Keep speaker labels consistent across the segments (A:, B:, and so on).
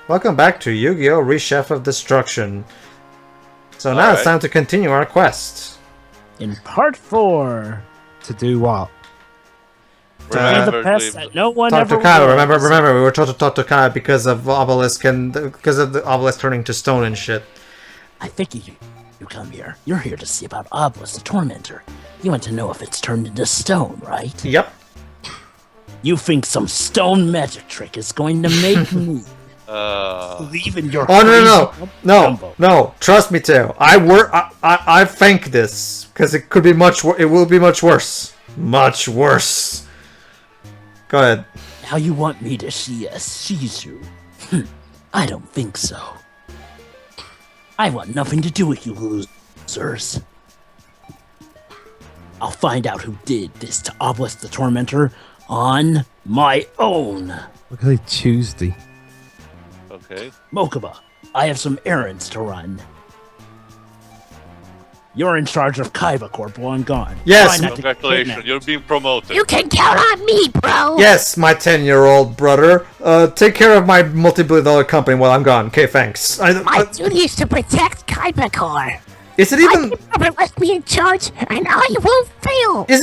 A: Welcome back to Yu-Gi-Oh! Reshef of Destruction. So now it's time to continue our quest.
B: In part 4.
C: To do what?
B: To be the pest that no one
A: talk
B: ever
A: to Kyle.
B: was.
A: Remember, we were told to talk to Kyle because of Obelisk and because of the Obelisk turning to stone and shit.
B: I think you come here. You're here to see about Obelisk the Tormentor. You want to know if it's turned into stone, right?
A: Yep.
B: You think some stone magic trick is going to make me believe in your
A: no. Trust me, Teo. I think this because it could be it will be much worse. Much worse. Go ahead.
B: Now you want me to see a Shizu? I don't think so. I want nothing to do with you losers. I'll find out who did this to Obelisk the Tormentor on my own.
C: Look at it, Tuesday.
D: Okay.
B: Mokuba, I have some errands to run. You're in charge of Kaiba Corp while I'm gone.
A: Yes.
D: Congratulations, you're being promoted.
E: You can count on me, bro.
A: Yes, my 10-year-old brother. Take care of my multi-billion-dollar company while I'm gone. Okay, thanks.
E: My duty is to protect Kaiba Corp.
A: Is it even?
E: Never left me in charge, and I will fail.
A: Is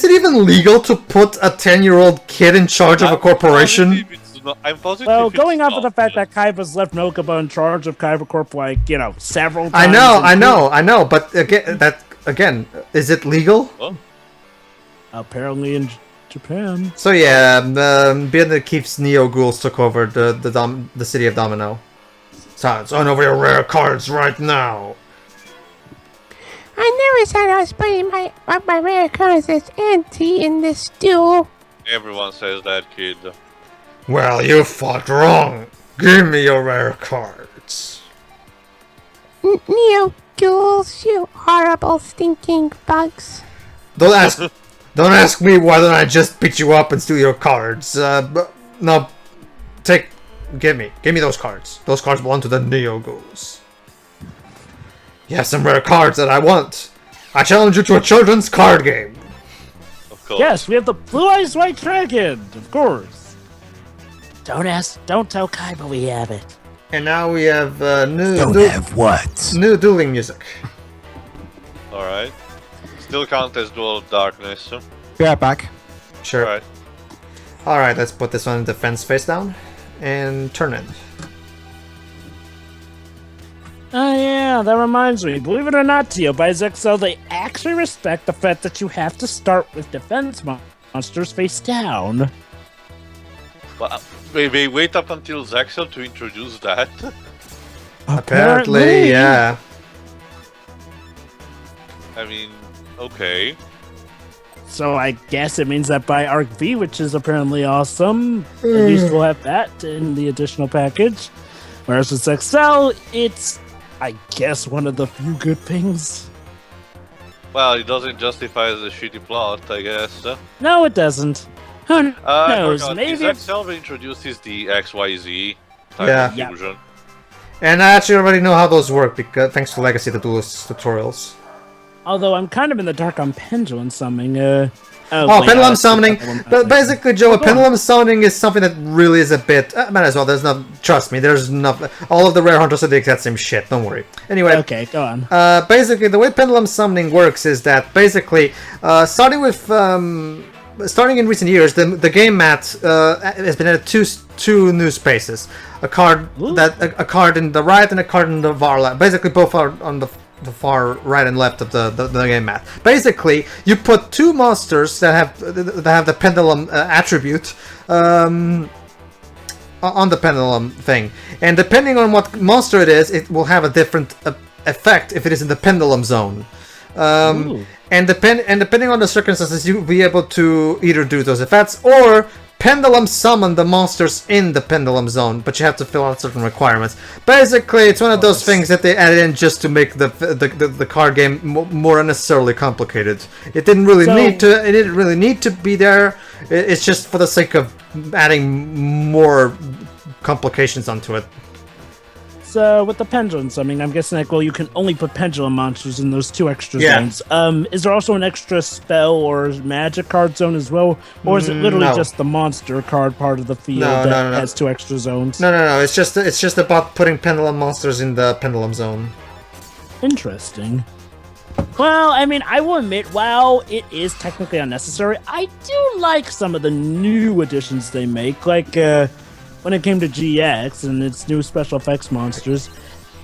A: it even legal to put a 10-year-old kid in charge of a corporation?
D: I'm positive.
B: Well, going off of the fact that Kaiba's left Mokuba in charge of Kaiba Corp, several times.
A: I know, but again, is it legal?
D: Well,
B: apparently in Japan.
A: So yeah, Bandit keeps Ghouls took over the city of Domino. So it's on over your rare cards right now.
E: I never said I was putting my rare cards as anti in this duel.
D: everyone says that, kid.
A: Well, you fought wrong. Give me your rare cards.
E: Ghouls, you horrible stinking bugs.
A: Don't ask me why don't I just beat you up and steal your cards. No, give me those cards. Those cards belong to the Ghouls. You have some rare cards that I want. I challenge you to a children's card game.
D: Of course.
B: Yes, we have the Blue Eyes White Dragon, of course. Don't tell Kaiba we have it.
A: And now we have new dueling music.
D: Alright. Still count as Duel of Darkness.
C: Be right back.
A: Sure. Alright, let's put this one in defense face down. And turn it.
B: Oh yeah, that reminds me. Believe it or not, Tio, by Zexel, they actually respect the fact that you have to start with defense monsters face down.
D: Well, they wait up until Zexel to introduce that.
A: Apparently, yeah.
D: I mean, okay.
B: So I guess it means that by Arc V, which is apparently awesome, at least we'll have that in the additional package. Whereas with Zexel, it's, I guess, one of the few good things.
D: Well, it doesn't justify the shitty plot, I guess.
B: No, it doesn't. Who knows? Maybe
D: Zexel introduces the XYZ type of fusion.
A: And I actually already know how those work because thanks to Legacy the Duelist tutorials.
B: Although I'm kind of in the dark on pendulum summoning.
A: Pendulum summoning. But basically, Joe, pendulum summoning is something that really is a bit. Might as well. There's no. Trust me. There's no. All of the rare hunters are the exact same shit. Don't worry. Anyway.
B: Okay, go on.
A: Basically, the way pendulum summoning works is that basically, starting in recent years, the game mat has been added two new spaces. A card a card in the right and a card in the far left. Basically, both are on the far right and left of the game mat. Basically, you put two monsters that have the pendulum attribute on the pendulum thing, and depending on what monster it is, it will have a different effect if it is in the pendulum zone. And depending on the circumstances, you'll be able to either do those effects or pendulum summon the monsters in the pendulum zone, but you have to fill out certain requirements. Basically, it's one of those things that they added in just to make the card game more unnecessarily complicated. It didn't really need to be there. It's just for the sake of adding more complications onto it.
B: with the pendulum summing, I'm guessing like, well, you can only put pendulum monsters in those 2 extra zones. Is there also an extra spell or magic card zone as well, or is it literally
A: No.
B: just the monster card part of the field that has 2 extra zones?
A: No. It's just about putting pendulum monsters in the pendulum zone.
B: Interesting. Well, I mean, I will admit, while it is technically unnecessary, I do like some of the new additions they make, like when it came to GX and its new special effects monsters.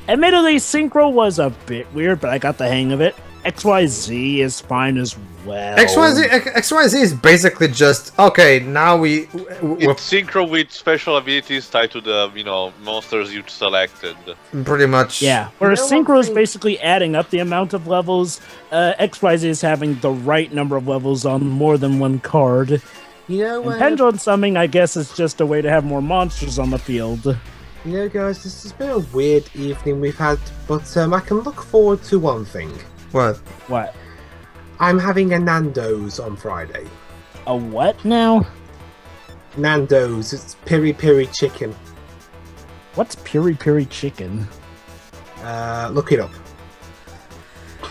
B: Admittedly, Synchro was a bit weird, but I got the hang of it. XYZ is fine as well.
A: XYZ is basically just okay. Now we're
D: It's synchro with special abilities tied to the monsters you selected.
A: pretty much.
B: Yeah, whereas Synchro is basically adding up the amount of levels. XYZ is having the right number of levels on more than one card. And pendulum summing, I guess, is just a way to have more monsters on the field.
C: Guys, this has been a weird evening we've had, but I can look forward to one thing.
B: What?
C: I'm having a Nando's on Friday.
B: A what now?
C: Nando's, it's piri piri chicken.
B: What's piri piri chicken?
C: Look it up.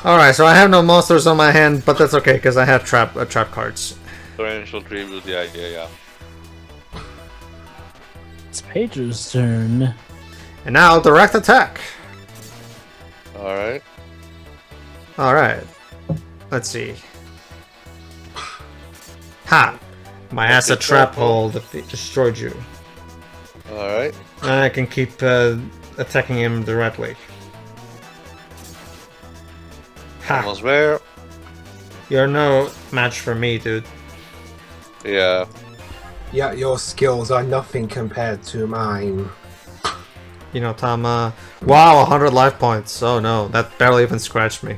A: All right, so I have no monsters on my hand, but that's okay because I have trap cards.
D: Torrential tribute, yeah.
B: It's Pedro's turn.
A: And now direct attack.
D: Alright.
A: All right. Let's see. Ha! My acid trap hole destroyed you.
D: Alright.
A: I can keep attacking him directly. Ha!
D: Almost there.
A: You're no match for me, dude.
D: Yeah.
C: Yeah, your skills are nothing compared to mine.
A: Tama. Wow, 100 life points. Oh no, that barely even scratched me.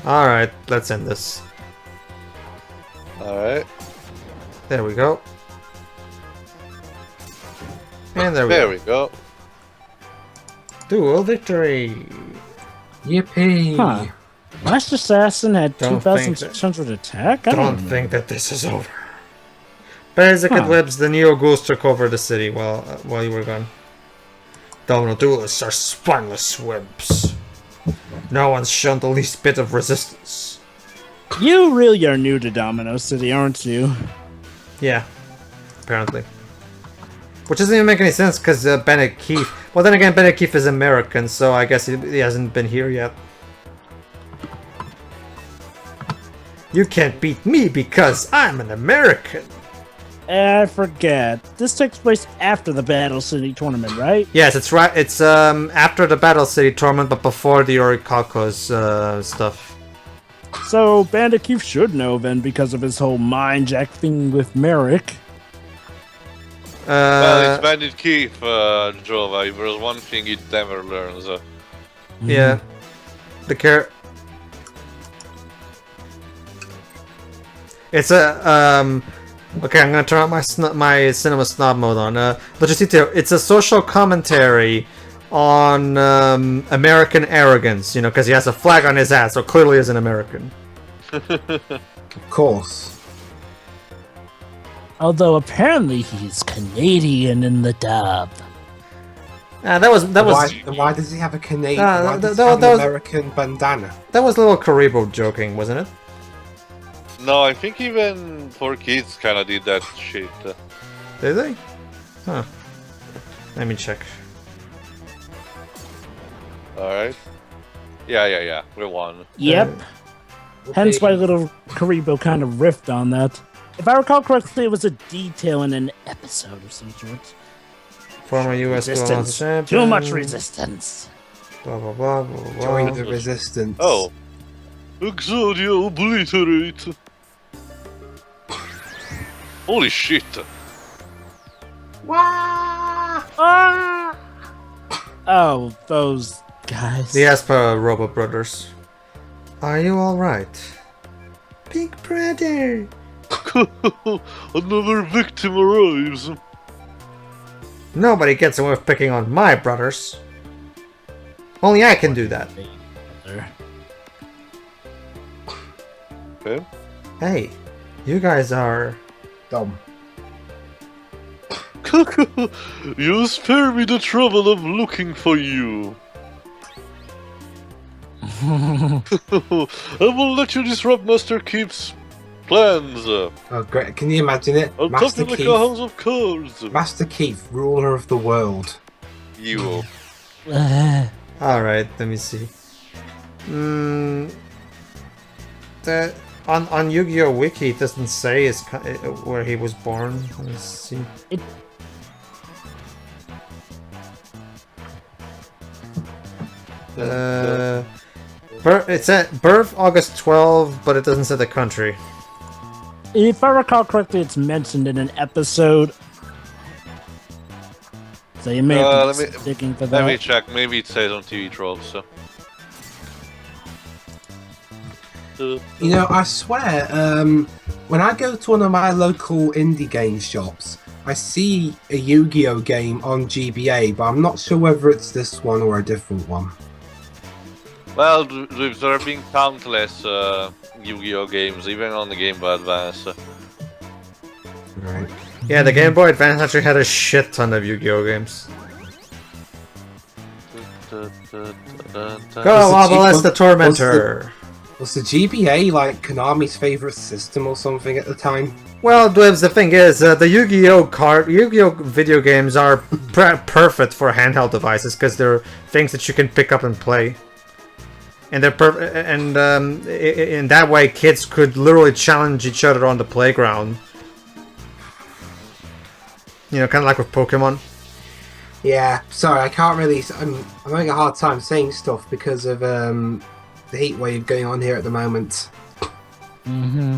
A: Alright, let's end this.
D: Alright.
A: There we go. And there we go. Duel victory!
C: Yippee!
B: Huh. Last Assassin had
A: Don't think
B: 2,600 attack? I
A: Don't
B: know.
A: think that this is over. Basic Eclipse, the Neo Ghouls took over the city while you were gone. Domino duelists are spineless wimps. No one's shown the least bit of resistance.
B: You really are new to Domino City, aren't you?
A: Yeah, apparently. Which doesn't even make any sense because Bandit Keith. Well, then again, Bandit Keith is American, so I guess he hasn't been here yet. You can't beat me because I'm an American.
B: I forget. This takes place after the Battle City tournament, right?
A: Yes, it's right. It's after the Battle City tournament, but before the Orichalco's stuff.
B: So Bandit Keith should know then because of his whole mind jack thing with Merrick.
D: Well, it's Bandit Keith, Jova. If there's one thing he never learns.
A: Yeah. It's a okay, I'm gonna turn on my cinema snob mode on. Logicito, it's a social commentary on American arrogance, because he has a flag on his ass, so clearly he's an American.
C: Of course.
B: Although apparently he's Canadian in the dub.
A: That was
C: Why does he have a Canadian? Why does he
A: that
C: have
A: was-
C: an American bandana?
A: that was a little Karibo joking, wasn't it?
D: No, I think even 4Kids kinda did that shit.
A: Did they? Huh. Let me check.
D: Alright. Yeah. We won.
B: Yep. Hence why little Karibo kind of riffed on that. If I recall correctly, it was a detail in an episode of some sort.
A: Former U.S.
B: Resistance.
A: champion.
B: Too much resistance.
A: Blah blah blah blah blah.
C: Join the resistance.
D: Oh. Exodia obliterate. Holy shit.
B: Ah! Oh, those guys.
A: The Aspa Robo Brothers. Are you alright? Big brother!
D: Another victim arrives.
A: Nobody gets away with picking on my brothers. Only I can do that.
D: Okay.
A: Hey, you guys are...
C: Dumb.
D: You spare me the trouble of looking for you. I will let you disrupt Master Keith's plans.
C: Oh, great. Can you imagine it?
D: I'll top you like a house of cards.
C: Master Keith, ruler of the world.
D: You.
A: Alright, let me see. On Yu-Gi-Oh! Wiki, it doesn't say where he was born. Let me see. It said birth August 12, but it doesn't say the country.
B: If I recall correctly, it's mentioned in an episode. So you may have to be sticking for that.
D: Let me check. Maybe it says on TV Trolls. So.
C: You know, I swear, when I go to one of my local indie game shops, I see a Yu-Gi-Oh! Game on GBA, but I'm not sure whether it's this one or a different one.
D: Well, there have been countless Yu-Gi-Oh! Games, even on the Game Boy Advance.
C: Right.
A: Yeah, the Game Boy Advance actually had a shit ton of Yu-Gi-Oh! Games. Go, Obelisk the Tormentor!
C: Was the GBA like Konami's favorite system or something at the time?
A: Well, Dwibs, the thing is, the Yu-Gi-Oh! Video games are perfect for handheld devices because they're things that you can pick up and play. And they're in that way, kids could literally challenge each other on the playground. You know, kind of like with Pokemon.
C: Yeah, sorry, I can't really. I'm having a hard time saying stuff because of the heat wave going on here at the moment.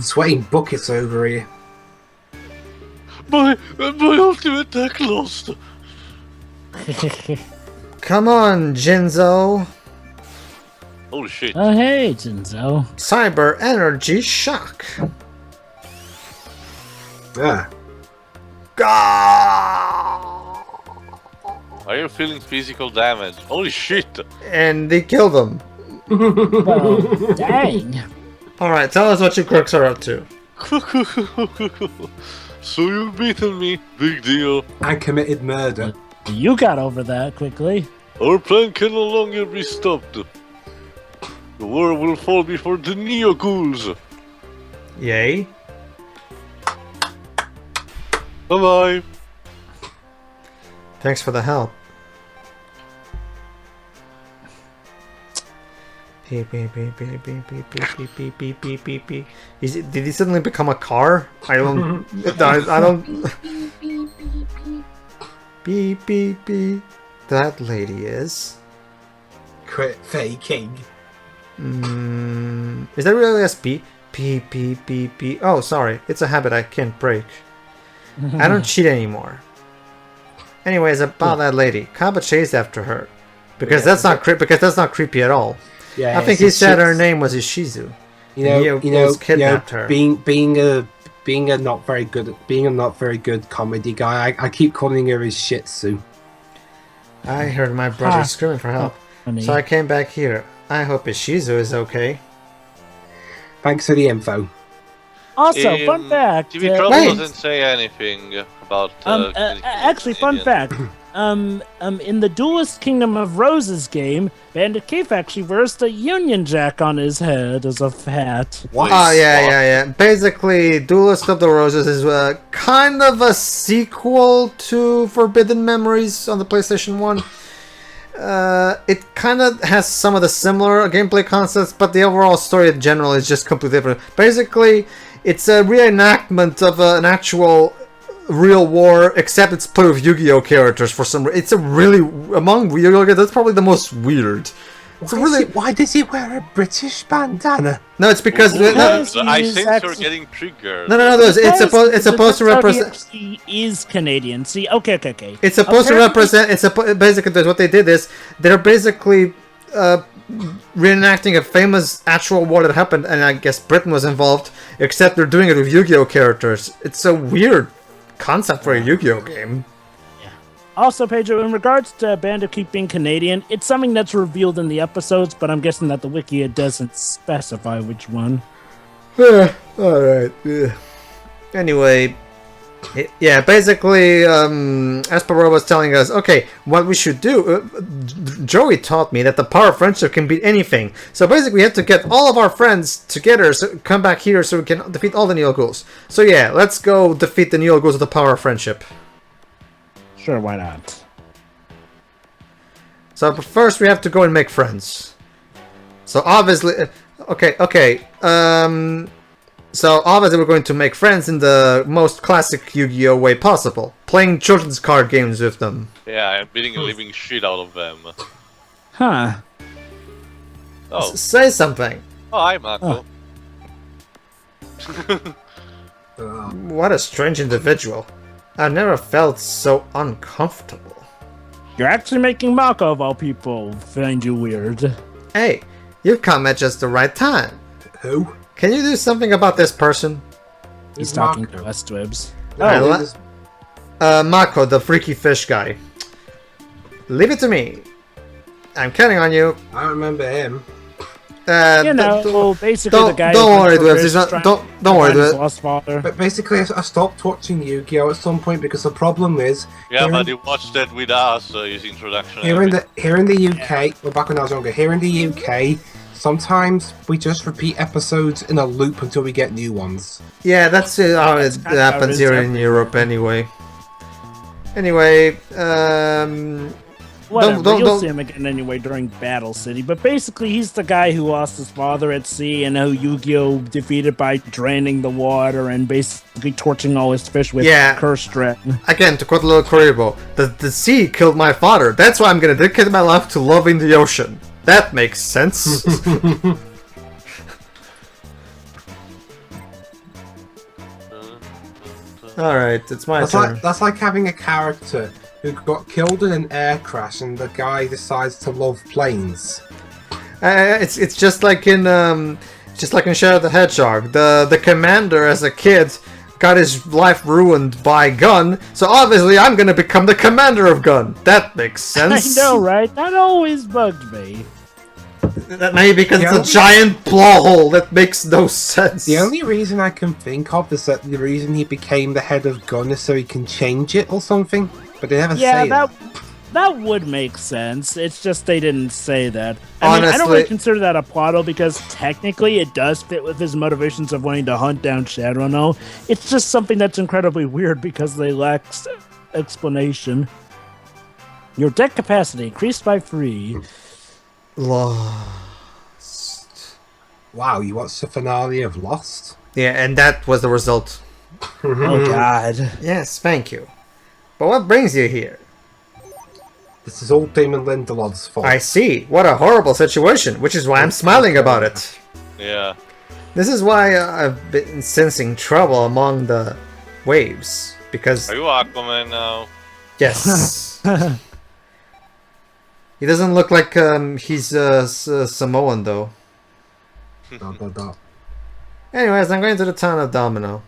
C: Sweating buckets over here.
D: My ultimate attack lost.
A: Come on, Jinzo.
D: Holy shit.
B: Oh, hey, Jinzo.
A: Cyber Energy Shock.
C: Yeah.
D: Are you feeling physical damage? Holy shit.
A: And they killed him.
B: Well, dang.
A: Alright, tell us what you crooks are up to.
D: So you've beaten me. Big deal.
C: I committed murder.
B: You got over that quickly.
D: Our plan can no longer be stopped. The world will fall before the Ghouls.
A: Yay.
D: Bye-bye.
A: Thanks for the help. Beep, beep, beep, beep, beep, beep, beep, beep, beep, beep, beep, beep, beep. Did he suddenly become a car? I don't... I don't... Beep, beep, beep. That lady is...
C: Quit faking.
A: Is that really a beep? Beep, beep, beep, beep. Oh, sorry. It's a habit I can't break. I don't cheat anymore. Anyways, about that lady. Kaba chased after her. Because that's not creepy at all.
C: Yeah,
A: I think he said her name was Ishizu. Kidnapped her.
C: Being a not very good comedy guy, I keep calling her his Shih Tzu.
A: I heard my brother screaming for help, so I came back here. I hope Ishizu is okay.
C: Thanks for the info.
B: Also, fun fact.
D: TV Trouble doesn't say anything about.
B: Actually, fun fact. In the Duelist Kingdom of Roses game, Bandit Keith actually wears the Union Jack on his head as a hat.
C: What?
A: Oh, yeah. Basically, Duelist of the Roses is kind of a sequel to Forbidden Memories on the PlayStation 1. It kind of has some of the similar gameplay concepts, but the overall story in general is just completely different. Basically, it's a reenactment of an actual real war, except it's played with Yu-Gi-Oh characters for some reason. It's a really, among Yu-Gi-Oh, that's probably the most weird.
C: Why does he wear a British bandana?
A: No, it's because
D: I think you're getting triggered.
A: No. It's supposed to represent.
B: He is Canadian. See, okay.
A: It's supposed to represent. Basically what they did is they're basically reenacting a famous actual war that happened, and I guess Britain was involved. Except they're doing it with Yu-Gi-Oh characters. It's a weird concept for a Yu-Gi-Oh game.
B: Also, Pedro, in regards to Bandit Keith being Canadian, it's something that's revealed in the episodes, but I'm guessing that the wiki doesn't specify which one.
A: Alright. Anyway, Yeah, basically, Espero was telling us, okay, what we should do. Joey taught me that the power of friendship can beat anything. So basically, we have to get all of our friends together, so come back here, so we can defeat all the Neo Ghouls. So yeah, let's go defeat the Neo Ghouls with the power of friendship.
B: Sure, why not?
A: So but first, we have to go and make friends. So obviously, okay. So obviously we're going to make friends in the most classic Yu-Gi-Oh way possible. Playing children's card games with them.
D: Yeah, I'm beating the living shit out of them.
B: Huh.
D: Oh,
A: Say something.
D: oh hi, Marco.
A: What a strange individual. I've never felt so uncomfortable.
B: You're actually making Marco of all people find you weird.
A: Hey, you've come at just the right time.
C: Who?
A: Can you do something about this person?
B: He's
C: Who's
B: talking
C: Marco?
B: to us, Twibs.
A: Mako, the freaky fish guy. Leave it to me. I'm counting on you.
C: I don't remember him.
B: Basically the guy.
A: Don't worry, Dwebs. Don't worry, Dwebs.
C: But basically, I stopped watching Yu-Gi-Oh at some point because the problem is.
D: Yeah,
C: here
D: but
C: in-
D: he watched that with us, his introduction.
C: Here in the UK, well, back when I was younger, here in the UK, sometimes we just repeat episodes in a loop until we get new ones.
A: Yeah, that's how it
B: kinda how it
A: happens
B: is
A: here in
B: everywhere.
A: Europe anyway. Anyway,
B: Whatever,
A: Don't-
B: you'll see him again anyway during Battle City. But basically, he's the guy who lost his father at sea and who Yu-Gi-Oh defeated by draining the water and basically torching all his fish with cursed dragon.
A: Again, to quote Little Kuribo, the sea killed my father. That's why I'm gonna dedicate my life to loving the ocean. That makes sense. Alright, it's my turn.
C: That's like having a character who got killed in an air crash and the guy decides to love planes.
A: It's just like in Shadow the Hedgehog. The commander as a kid got his life ruined by Gun, so obviously I'm gonna become the commander of Gun. That makes sense.
B: I know, right? That always bugged me.
A: That may be because it's a giant blowhole that makes no sense.
C: The only reason I can think of is that the reason he became the head of Gun is so he can change it or something, but they never say that.
B: That would make sense. It's just they didn't say that. I mean, I don't
A: Honestly-
B: really consider that a plot because technically it does fit with his motivations of wanting to hunt down Shadow. It's just something that's incredibly weird because they lack explanation. Your deck capacity increased by 3.
A: Lost.
C: Wow, you watched the finale of Lost?
A: Yeah, and that was the result.
B: Oh god.
A: Yes, thank you. But what brings you here?
C: This is all Damon Lindelof's fault.
A: I see. What a horrible situation, which is why I'm smiling about it.
D: Yeah.
A: This is why I've been sensing trouble among the waves. Because,
D: Are you Aquaman now?
A: yes. He doesn't look like he's Samoan, though.
C: Dot, dot.
A: Anyways, I'm going to the town of Domino.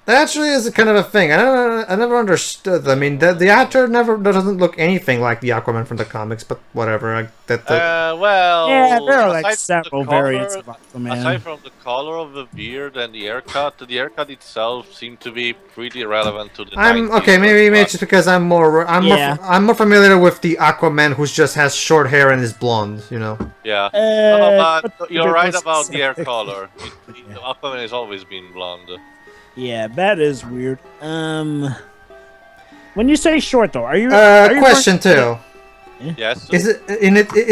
A: That actually is a kind of a thing. I never understood. I mean, the actor doesn't look anything like the Aquaman from the comics, but whatever.
D: Well...
B: Yeah, there are like
D: aside from
B: several
D: the color-
B: variants of Aquaman.
D: Aside from the color of the beard and the haircut itself seemed to be pretty relevant to the 90s.
A: Okay. Maybe it's just because I'm more familiar with the Aquaman who just has short hair and is blonde. You know.
D: Yeah.
B: but
D: But you're right about the hair
B: specific.
D: color. Aquaman has always been blonde.
B: Yeah, that is weird. When you say short though, are you
A: Question 2.
D: Yes.
A: Is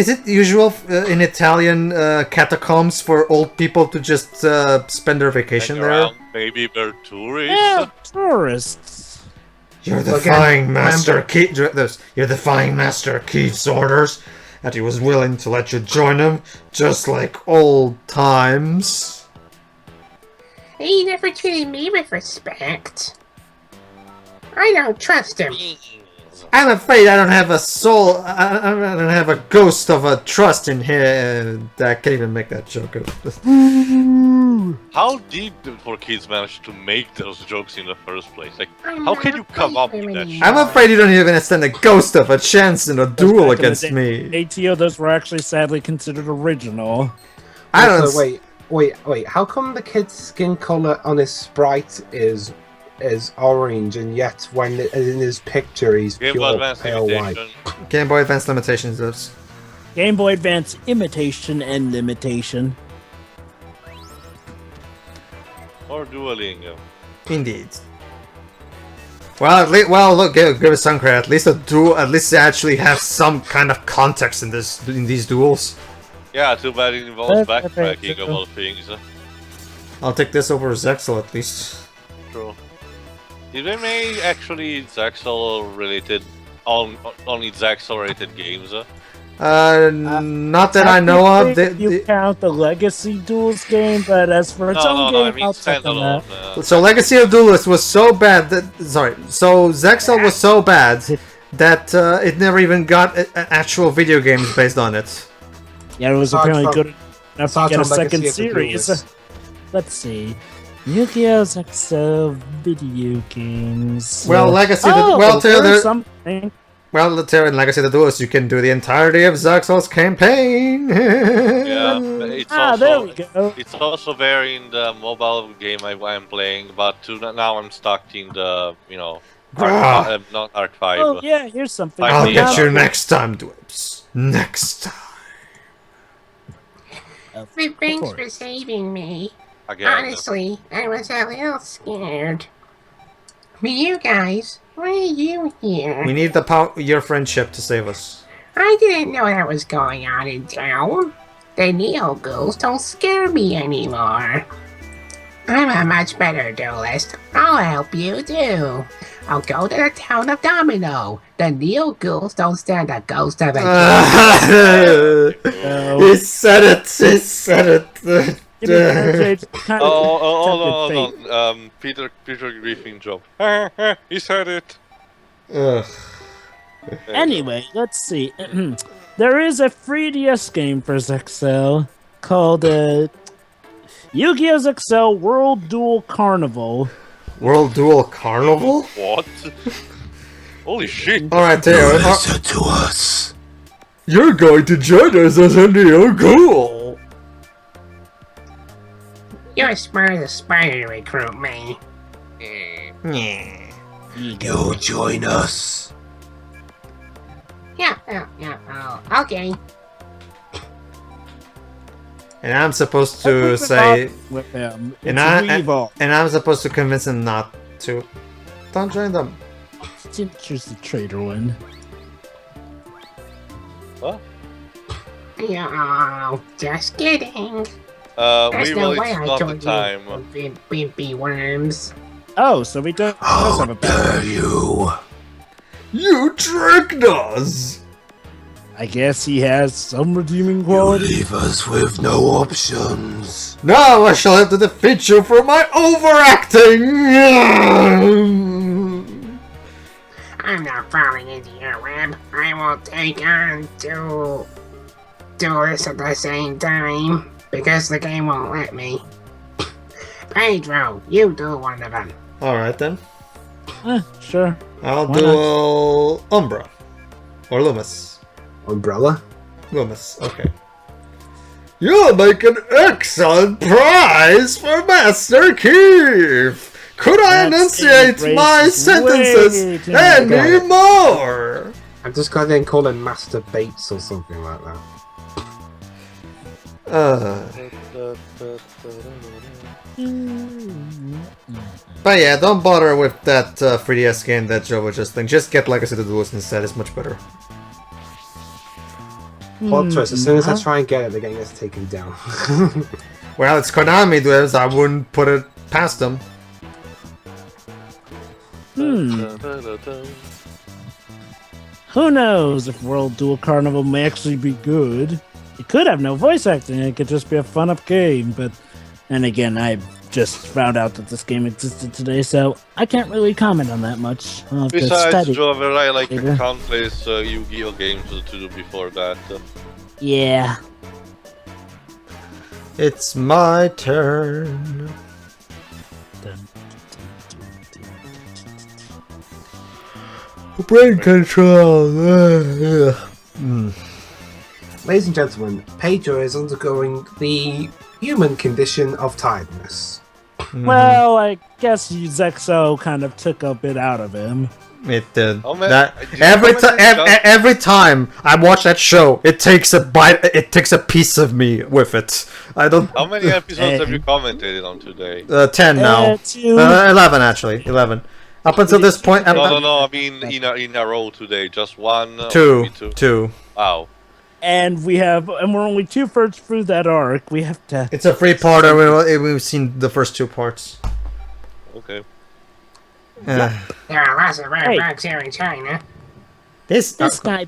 A: it usual in Italian catacombs for old people to just spend their vacation
D: Hang
A: there?
D: around, maybe they're tourists.
B: Yeah, tourists.
A: Your
C: Again,
A: defying master
C: remember-
A: your defying master Keith's orders that he was willing to let you join him, just like old times.
E: He never treated me with respect. I don't trust him.
A: I'm afraid I don't have a soul. I don't have a ghost of a trust in here. I can't even make that joke.
D: How did the poor kids manage to make those jokes in the first place? Like,
E: I'm
D: how can
E: not
D: you come up
E: very
D: with that
E: many.
D: shit?
A: I'm afraid you don't even stand a ghost of a chance in a duel
B: Back in the
A: against
B: day,
A: me.
B: ATO, those were actually sadly considered original.
A: I don't.
C: So wait, Wait. How come the kid's skin color on his sprite is orange, and yet when in his picture he's
D: Game Boy
C: pure
D: Advance
C: pale white?
D: Imitation.
A: Game Boy Advance limitations. Those.
B: Game Boy Advance imitation and limitation.
D: Or Duolingo.
A: Indeed. Well, look, give us some credit. At least they actually have some kind of context in these duels.
D: Yeah, too bad it involves backtracking of all things.
A: I'll take this over Zexel at least.
D: True. Did they make actually Zexal related, only Zexal related games?
A: Not that I know of.
B: You count the Legacy Duels game, but as for its own game,
D: I mean
B: I'll check on that.
D: standalone.
A: So Legacy of Duelist was so bad that so Zexal was so bad that it never even got actual video games based on it.
B: Yeah, it was apparently good enough to get a second
C: Legacy of the
B: series.
C: Duelist.
B: Let's see. Yu-Gi-Oh! XL video games.
A: Well, Legacy.
B: There's something.
A: Well, in Legacy of the Duelist, you can do the entirety of Zexal's campaign.
D: Yeah, it's
B: there we
D: also
B: go.
D: it's also there in the mobile game I'm playing, but now I'm stuck in the not Arc 5.
B: Oh yeah, here's something.
A: I'll get you
D: Yeah.
A: next time, Dwips. Next time.
E: Thanks for saving me.
D: Again.
E: Honestly, I was a little scared. But you guys, why are you here?
A: We need your friendship to save us.
E: I didn't know that was going on in town. The Ghouls don't scare me anymore. I'm a much better duelist. I'll help you too. I'll go to the town of Domino. The Ghouls don't stand a ghost of a
A: He said it. He said it.
D: Hold on. Peter Griffin job. He said it.
A: Ugh.
B: Anyway, let's see. There is a 3DS game for XL called Yu-Gi-Oh! XL World Duel Carnival.
A: World Duel Carnival?
D: What? Holy shit!
A: Alright, Theo.
C: Listen to us.
A: You're going to join us as a Neo Ghoul.
E: You're smart as a spider to recruit me.
C: You join us.
E: Yeah, okay.
A: And I'm supposed to say,
B: with him.
A: and
B: It's
A: I'm supposed to convince him not to. Don't join them.
B: Choose the traitor one.
D: What?
E: Yeah, just kidding.
D: We
E: There's no
D: will
E: way I
D: not the
E: joined
D: time.
E: you, wimpy worms.
B: Oh, so we don't have a
C: Dare you?
A: You tricked us!
B: I guess he has some redeeming
C: You
B: quality.
C: leave us with no options.
A: Now I shall have to defeat you for my overacting!
E: I'm not falling into your web. I will take on two duelists at the same time, because the game won't let me. Pedro, you do one of them.
A: Alright then.
B: Sure.
A: I'll
B: Why
A: duel Umbra. Or Loomis.
C: Umbrella?
A: Loomis, okay. You'll make an excellent prize for Master Keith! Could I
B: That's
A: enunciate my
B: way
A: sentences
B: too
A: anymore?
C: I'm just going to call him Master Bates or something like that.
A: But yeah, don't bother with that 3DS game that Joe was just thinking. Just get Legacy of the Duelist instead, it's much better.
C: Plot twist, as soon as I try and get it, the game gets taken down.
A: Well, it's Konami devs, I wouldn't put it past them.
B: Who knows if World Duel Carnival may actually be good? It could have no voice acting, it could just be a fun-up game, but... And again, I just found out that this game existed today, so I can't really comment on that much. I'll have to
D: Besides,
B: study.
D: Joe, I like
B: later.
D: countless Yu-Gi-Oh games to do before that.
B: Yeah.
A: It's my turn. Brain control.
C: Ladies and gentlemen, Pedro is undergoing the human condition of tiredness.
B: Well, I guess Zexo kind of took a bit out of him.
A: It did.
D: Oh, man.
A: That
D: Did you comment that?
A: every time I watch that show, it takes a bite. It takes a piece of me with it. I don't.
D: How many episodes have you commented on today?
A: 10 now.
B: 2.
A: 11 actually. 11. Up until this point,
D: No, I mean in a row today. Just one. Or
A: two.
D: maybe two.
A: Two.
D: Wow.
B: And we're only 2/3 through that arc. We have to.
A: It's a 3-parter. We've seen the first 2 parts.
D: Okay.
E: There are lots of rare
B: Hey.
E: bugs here in China.
B: This guy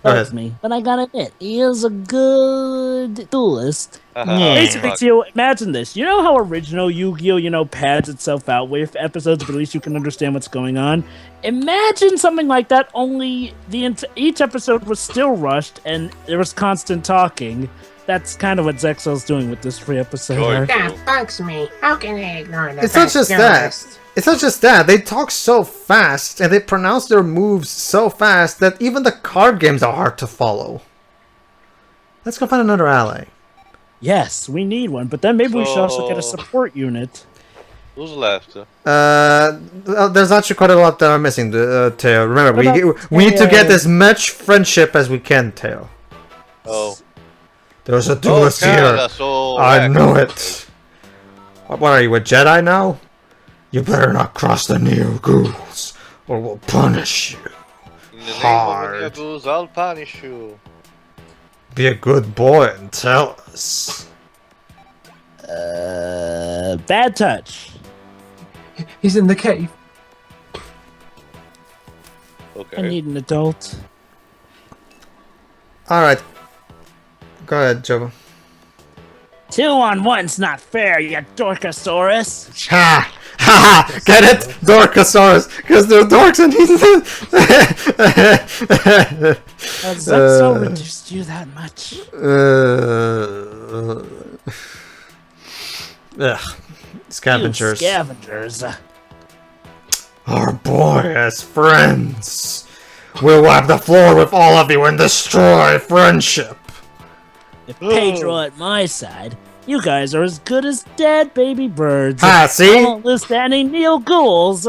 B: bugs me, but I gotta admit, he is a good duelist. Basically, so imagine this. You know how original Yu-Gi-Oh, pads itself out with episodes, but at least you can understand what's going on? Imagine something like that, only each episode was still rushed, and there was constant talking. That's kind of what Zexel's doing with this free episode.
D: Sure.
E: That bugs me. How can they ignore the
A: It's not
E: best
A: just that.
E: duelist?
A: It's not just that. They talk so fast and they pronounce their moves so fast that even the card games are hard to follow. Let's go find another ally.
B: Yes, we need one, but then maybe we should also get a
D: So-
B: support unit.
D: Who's left?
A: There's actually quite a lot that are missing, Teo. Remember,
B: What
A: we need to
B: about
A: get
B: Teo?
A: as much friendship as we can, Teo.
D: Oh.
A: There's a duelist
D: Canada,
A: here.
D: so
A: I know it. What are you, a Jedi now? You better not cross the Ghouls, or we'll punish you.
D: In the name
A: Hard.
D: of the Ghouls, I'll punish you.
A: Be a good boy and tell us.
B: Bad touch.
C: He's in the cave.
D: Okay.
B: I need an adult.
A: Alright. Go ahead, Jova.
B: 2 on 1's not fair, you Dorkosaurus.
A: Ha! Ha ha! Get it? Dorkosaurus! Because they're dorks and he's...
B: Has Zexo reduced you that much?
A: Scavengers.
B: You scavengers.
A: Our boy has friends. We'll wipe the floor with all of you and destroy friendship.
B: If Pedro at my side, you guys are as good as dead baby birds.
A: Ah,
B: I
A: see?
B: won't list any Ghouls.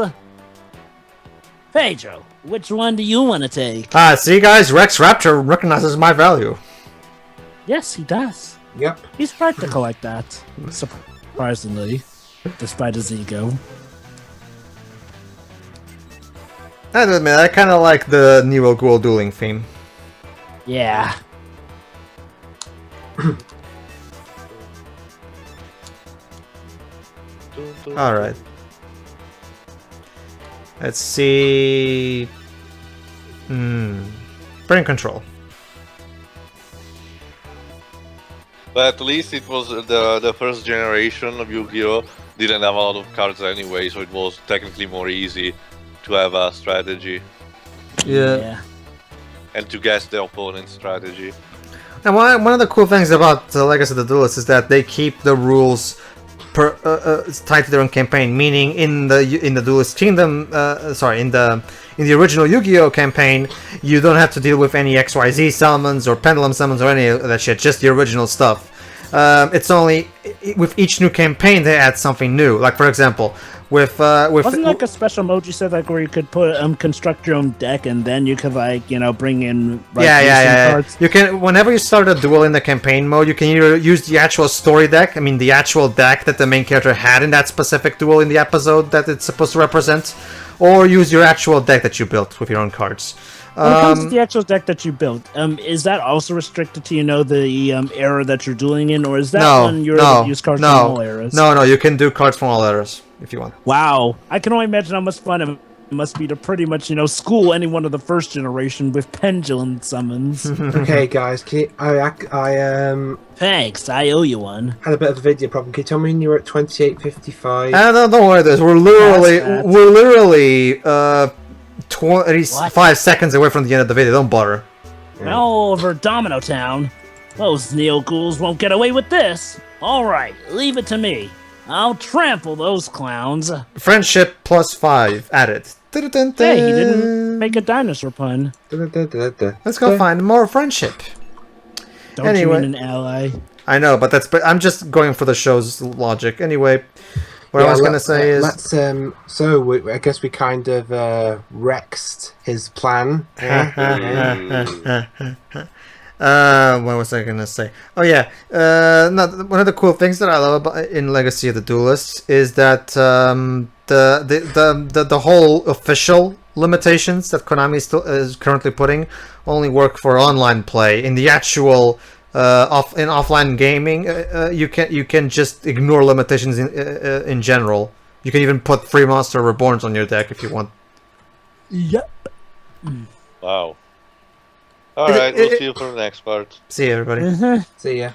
B: Pedro, which one do you want to take?
A: Ah, see guys? Rex Raptor recognizes my value.
B: Yes, he does.
C: Yep.
B: He's practical like that. Surprisingly, despite his ego.
A: I have to admit, I kind of like the Neo Ghoul dueling theme.
B: Yeah.
A: Alright. Let's see... Brain control.
D: But at least it was the first generation of Yu-Gi-Oh! Didn't have a lot of cards anyway, so it was technically more easy to have a strategy
A: Yeah.
D: and to guess the opponent's strategy.
A: And one of the cool things about Legacy of the Duelist is that they keep the rules tied to their own campaign. Meaning, in the Duelist Kingdom, in the original Yu-Gi-Oh campaign, you don't have to deal with any XYZ summons or pendulum summons or any of that shit. Just the original stuff. It's only with each new campaign they add something new. Like for example, with
B: Wasn't like a special mode you said like where you could put construct your own deck and then you could bring in
A: yeah.
B: cards?
A: You can, whenever you start a duel in the campaign mode, you can either use the actual story deck, I mean the actual deck that the main character had in that specific duel in the episode that it's supposed to represent, or use your actual deck that you built with your own cards.
B: When it comes to the actual deck that you built, is that also restricted to the era that you're dueling in, or is that one you're able to use cards from all eras?
A: No, you can do cards from all eras if you want.
B: Wow, I can only imagine how much fun it must be to pretty much school anyone of the first generation with pendulum summons.
C: Okay, guys, I
B: Thanks, I owe you one.
C: had a bit of a video problem. Can you tell me when you were at 28:55?
A: Don't worry, this we're literally 25 seconds away from the end of the video. Don't bother.
B: Now over Domino Town. Those Ghouls won't get away with this. Alright, leave it to me. I'll trample those clowns.
A: Friendship +5 added.
B: Hey, he didn't make a dinosaur pun.
A: Let's go find more friendship.
B: Don't
A: Anyway.
B: you mean an ally?
A: I know, but I'm just going for the show's logic. Anyway, what I was gonna say is
C: I guess we kind of Rexed his plan.
A: What was I gonna say? Oh yeah, one of the cool things that I love in Legacy of the Duelists is that the whole official limitations that Konami is currently putting only work for online play. In the actual offline gaming, you can just ignore limitations in general. You can even put Free Monster Reborns on your deck if you want.
B: Yep.
D: Wow. Alright, we'll see you for the next part.
A: See you, everybody.
C: See ya.